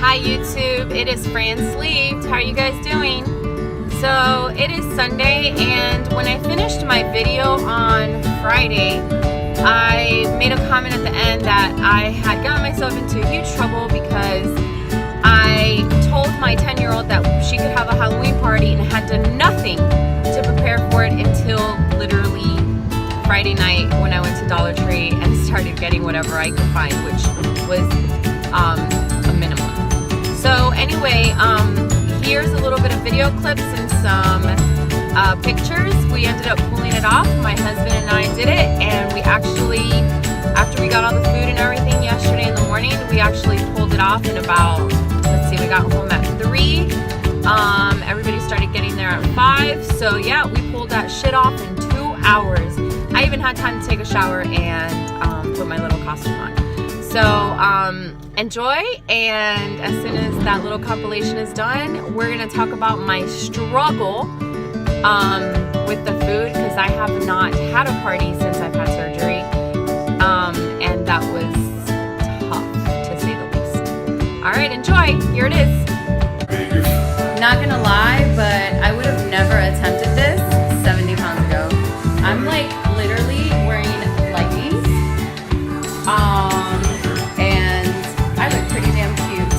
Hi YouTube, it is Fran Sleeved. How are you guys doing? So it is Sunday, and when I finished my video on Friday, I made a comment at the end that I had gotten myself into huge trouble because I told my 10-year-old that she could have a Halloween party and had done nothing to prepare for it until literally Friday night when I went to Dollar Tree and started getting whatever I could find, which was a minimum. So anyway, here's a little bit of video clips and some pictures. We ended up pulling it off. My husband and I did it, and we actually, after we got all the food and everything yesterday in the morning, we actually pulled it off in about, let's see, we got home at 3. Everybody started getting there at 5. So yeah, we pulled that shit off in 2 hours. I even had time to take a shower and put my little costume on. So enjoy, and as soon as that little compilation is done, we're gonna talk about my struggle with the food, because I have not had a party since I've had surgery, and that was tough to say the least. All right, enjoy. Here it is. Not gonna lie, but I would have never attempted this 70 pounds ago. I'm like literally wearing leggings, and I look pretty damn cute.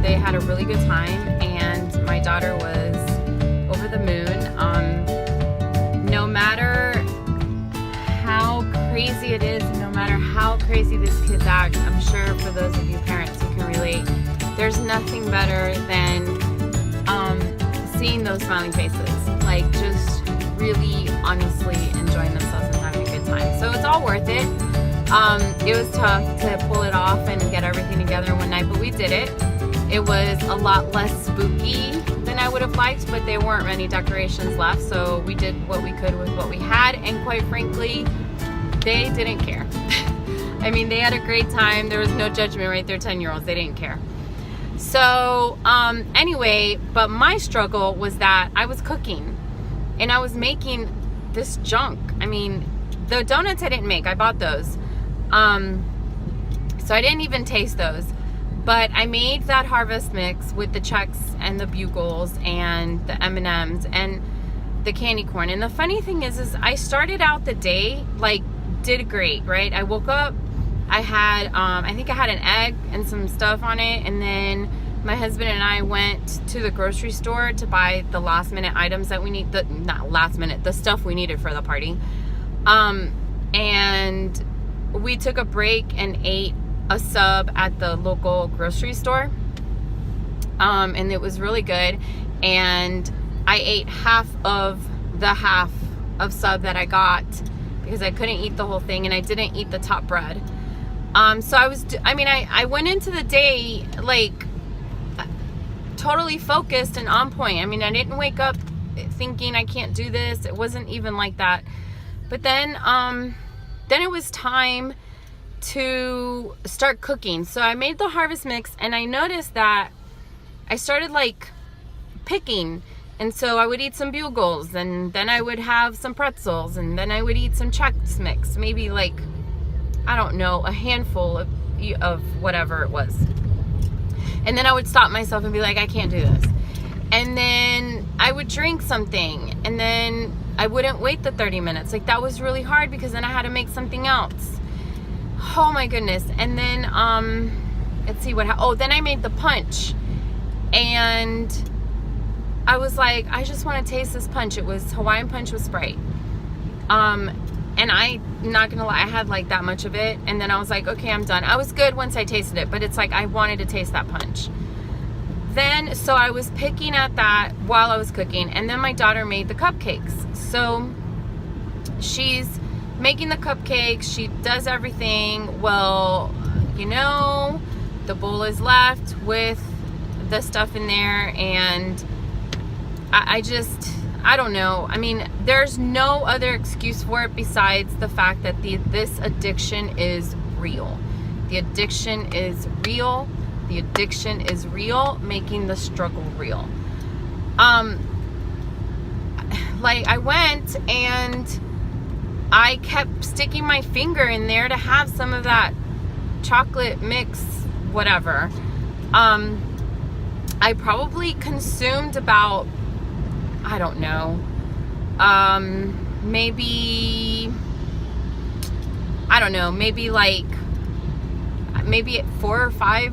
They had a really good time, and my daughter was over the moon. No matter how crazy it is, no matter how crazy these kids act, I'm sure for those of you parents who can relate, there's nothing better than seeing those smiling faces, like just really honestly enjoying themselves and having a good time. So it's all worth it. It was tough to pull it off and get everything together one night, but we did it. It was a lot less spooky than I would have liked, but there weren't many decorations left, so we did what we could with what we had, and quite frankly, they didn't care. I mean, they had a great time. There was no judgment, right? They're 10-year-olds. They didn't care. So anyway, but my struggle was that I was cooking, and I was making this junk. I mean, the donuts I didn't make. I bought those. So I didn't even taste those. But I made that harvest mix with the Chex and the Bugles and the M&Ms and the candy corn. And the funny thing is I started out the day, like, did great, right? I woke up, I had, I think I had an egg and some stuff on it. And then my husband and I went to the grocery store to buy the last minute items that we need, not last minute, the stuff we needed for the party. And we took a break and ate a sub at the local grocery store, and it was really good. And I ate half of sub that I got because I couldn't eat the whole thing, and I didn't eat the top bread. So I went into the day like totally focused and on point. I mean, I didn't wake up thinking I can't do this. It wasn't even like that. But then it was time to start cooking. So I made the harvest mix, and I noticed that I started like picking. And so I would eat some bugles, and then I would have some pretzels, and then I would eat some Chex Mix, maybe like, I don't know, a handful of whatever it was. And then I would stop myself and be like, I can't do this. And then I would drink something, and then I wouldn't wait the 30 minutes. Like, that was really hard because then I had to make something else. Oh my goodness. And then, let's see then I made the punch, and I was like, I just want to taste this punch. It was Hawaiian punch with Sprite. And I'm not gonna lie, I had like that much of it, and then I was like, okay, I'm done. I was good once I tasted it, but it's like I wanted to taste that punch. Then, so I was picking at that while I was cooking, and then my daughter made the cupcakes. So she's making the cupcakes, she does everything. Well, you know, the bowl is left with the stuff in there, and I don't know. I mean, there's no other excuse for it besides the fact that this addiction is real. The addiction is real. The addiction is real, making the struggle real. Like, I went and I kept sticking my finger in there to have some of that chocolate mix, whatever. I probably consumed about, I don't know, maybe maybe 4 or 5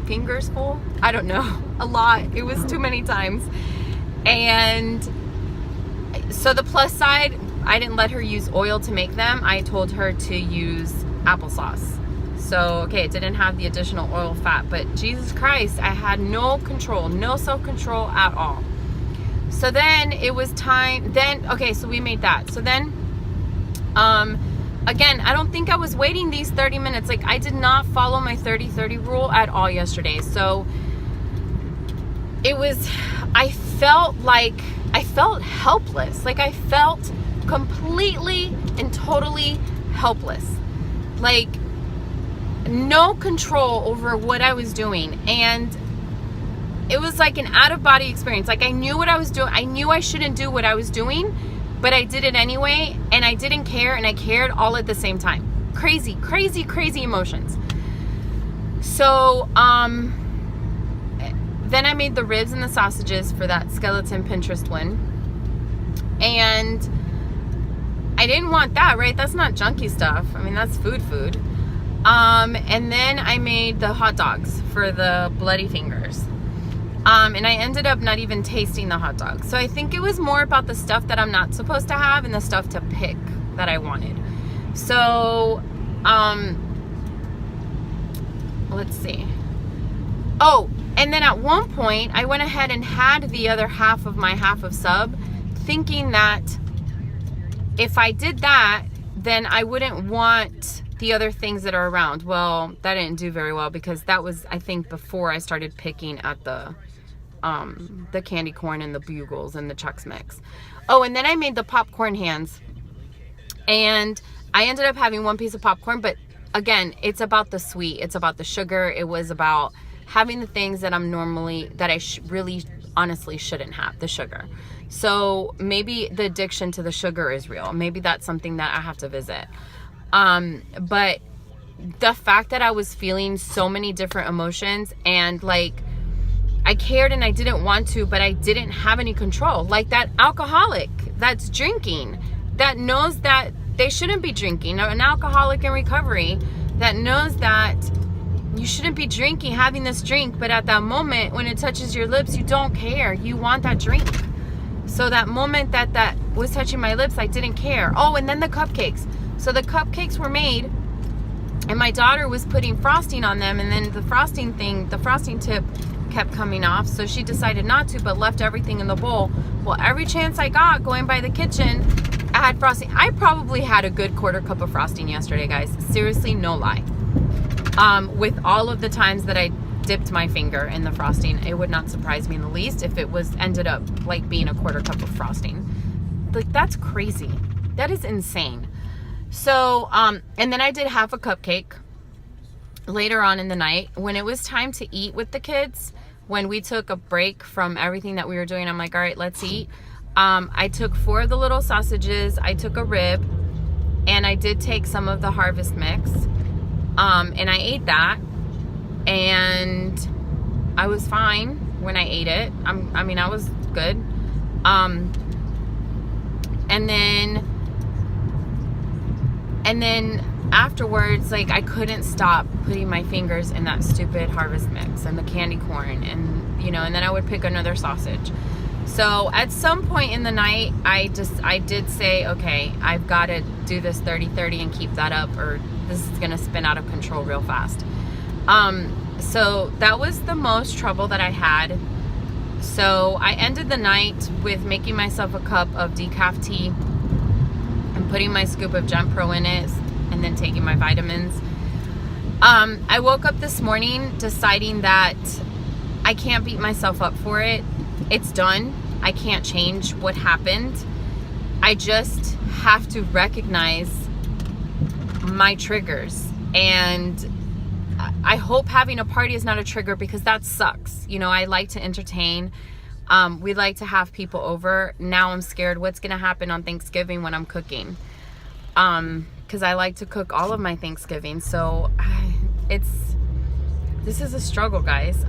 fingers full. I don't know, a lot. It was too many times. And so the plus side, I didn't let her use oil to make them. I told her to use applesauce. So, okay, it didn't have the additional oil fat, but Jesus Christ, I had no control, no self-control at all. So then it was time, okay, so we made that. So then, again, I don't think I was waiting these 30 minutes. Like, I did not follow my 30-30 rule at all yesterday. So it was, I felt helpless. Like, I felt completely and totally helpless. Like, no control over what I was doing. And it was like an out-of-body experience. Like, I knew what I was doing. I knew I shouldn't do what I was doing, but I did it anyway, and I didn't care, and I cared all at the same time. Crazy, crazy, crazy emotions. So, then I made the ribs and the sausages for that skeleton Pinterest one. And I didn't want that, right? That's not junky stuff. I mean, that's food. And then I made the hot dogs for the bloody fingers. And I ended up not even tasting the hot dogs. So I think it was more about the stuff that I'm not supposed to have and the stuff to pick that I wanted. So, let's see. Oh, and then at one point, I went ahead and had the other half of my half of sub, thinking that if I did that, then I wouldn't want the other things that are around. Well, that didn't do very well because that was, I think, before I started picking at the candy corn and the bugles and the Chex Mix. Oh, and then I made the popcorn hands, and I ended up having one piece of popcorn, but again, it's about the sweet, it's about the sugar. It was about having the things that I'm normally, that I really honestly shouldn't have, the sugar. So maybe the addiction to the sugar is real. Maybe that's something that I have to visit. But the fact that I was feeling so many different emotions, and like, I cared and I didn't want to, but I didn't have any control. Like that alcoholic that's drinking, that knows that they shouldn't be drinking, an alcoholic in recovery that knows that you shouldn't be drinking, having this drink, but at that moment when it touches your lips, you don't care. You want that drink. So that moment that was touching my lips, I didn't care. Oh, and then the cupcakes. So the cupcakes were made, and my daughter was putting frosting on them, and then the frosting tip kept coming off, so she decided not to, but left everything in the bowl. Well, every chance I got going by the kitchen, I had frosting. I probably had a good quarter cup of frosting yesterday, guys. Seriously, no lie. With all of the times that I dipped my finger in the frosting. It would not surprise me in the least if it ended up like being a quarter cup of frosting. Like, that's crazy. That is insane. So, and then I did half a cupcake later on in the night when it was time to eat with the kids. When we took a break from everything that we were doing, I'm like, all right, let's eat. I took 4 of the little sausages. I took a rib, and I did take some of the harvest mix. And I ate that, and I was fine when I ate it. I mean, I was good. And then afterwards, like, I couldn't stop putting my fingers in that stupid harvest mix and the candy corn, and, you know, and then I would pick another sausage. So at some point in the night, I did say, okay, I've got to do this 30-30 and keep that up, or this is going to spin out of control real fast. So that was the most trouble that I had. So I ended the night with making myself a cup of decaf tea and putting my scoop of Gent Pro in it, and then taking my vitamins. I woke up this morning deciding that I can't beat myself up for it. It's done. I can't change what happened. I just have to recognize my triggers. And I hope having a party is not a trigger, because that sucks. You know, I like to entertain. We like to have people over. Now I'm scared what's going to happen on Thanksgiving when I'm cooking. Because I like to cook all of my Thanksgiving. So this is a struggle, guys.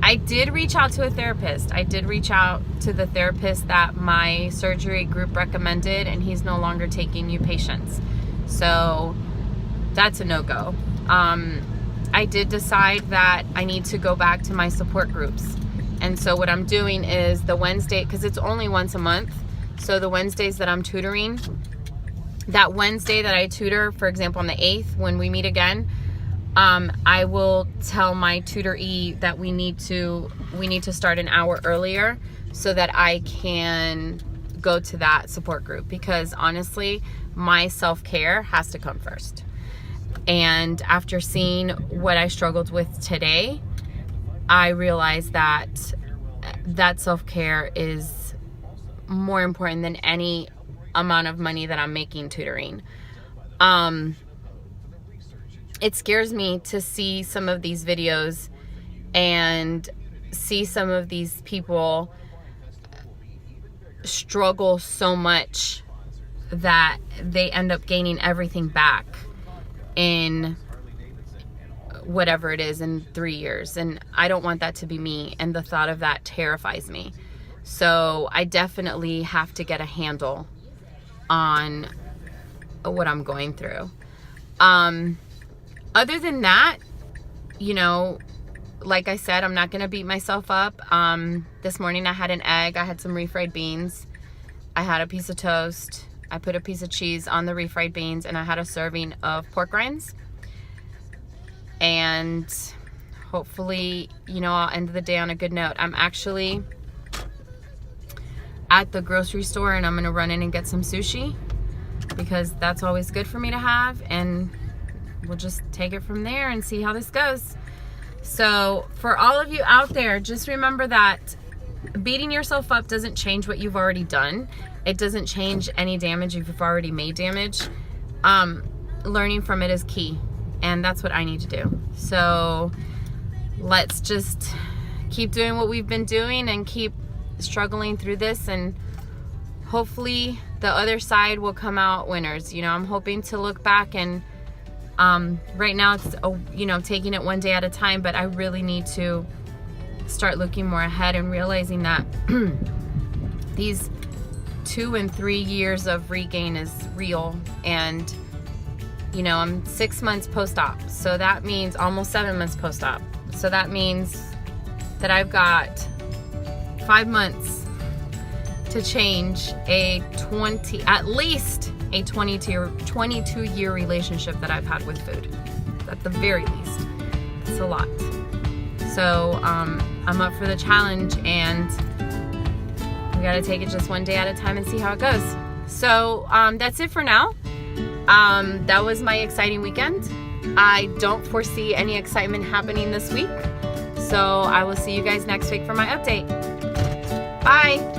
I did reach out to a therapist. I did reach out to the therapist that my surgery group recommended, and he's no longer taking new patients. So that's a no-go. I did decide that I need to go back to my support groups. And so what I'm doing is the Wednesday, because it's only once a month, so the Wednesdays that I'm tutoring, that Wednesday that I tutor, for example, on the 8th, when we meet again, I will tell my tutoree that we need to start an hour earlier so that I can go to that support group, because honestly, my self-care has to come first. And after seeing what I struggled with today, I realized that self-care is more important than any amount of money that I'm making tutoring. It scares me to see some of these videos and see some of these people struggle so much that they end up gaining everything back in whatever it is in 3 years. And I don't want that to be me, and the thought of that terrifies me. So I definitely have to get a handle on what I'm going through. Other than that, you know, like I said, I'm not going to beat myself up. This morning I had an egg, I had some refried beans, I had a piece of toast, I put a piece of cheese on the refried beans, and I had a serving of pork rinds. And hopefully, you know, I'll end the day on a good note. I'm actually at the grocery store, and I'm going to run in and get some sushi, because that's always good for me to have, and we'll just take it from there and see how this goes. So for all of you out there, just remember that beating yourself up doesn't change what you've already done. It doesn't change any damage if you've already made damage. Learning from it is key, and that's what I need to do. So let's just keep doing what we've been doing and keep struggling through this, and hopefully the other side will come out winners. You know, I'm hoping to look back, and right now it's, you know, taking it one day at a time, but I really need to start looking more ahead and realizing that these 2 and 3 years of regain is real. And you know, I'm 6 months post-op, so that means almost 7 months post-op. So that means that I've got 5 months to change at least a 22-year relationship that I've had with food. At the very least. It's a lot. So I'm up for the challenge, and we gotta take it just one day at a time and see how it goes. So that's it for now. That was my exciting weekend. I don't foresee any excitement happening this week. So I will see you guys next week for my update. Bye.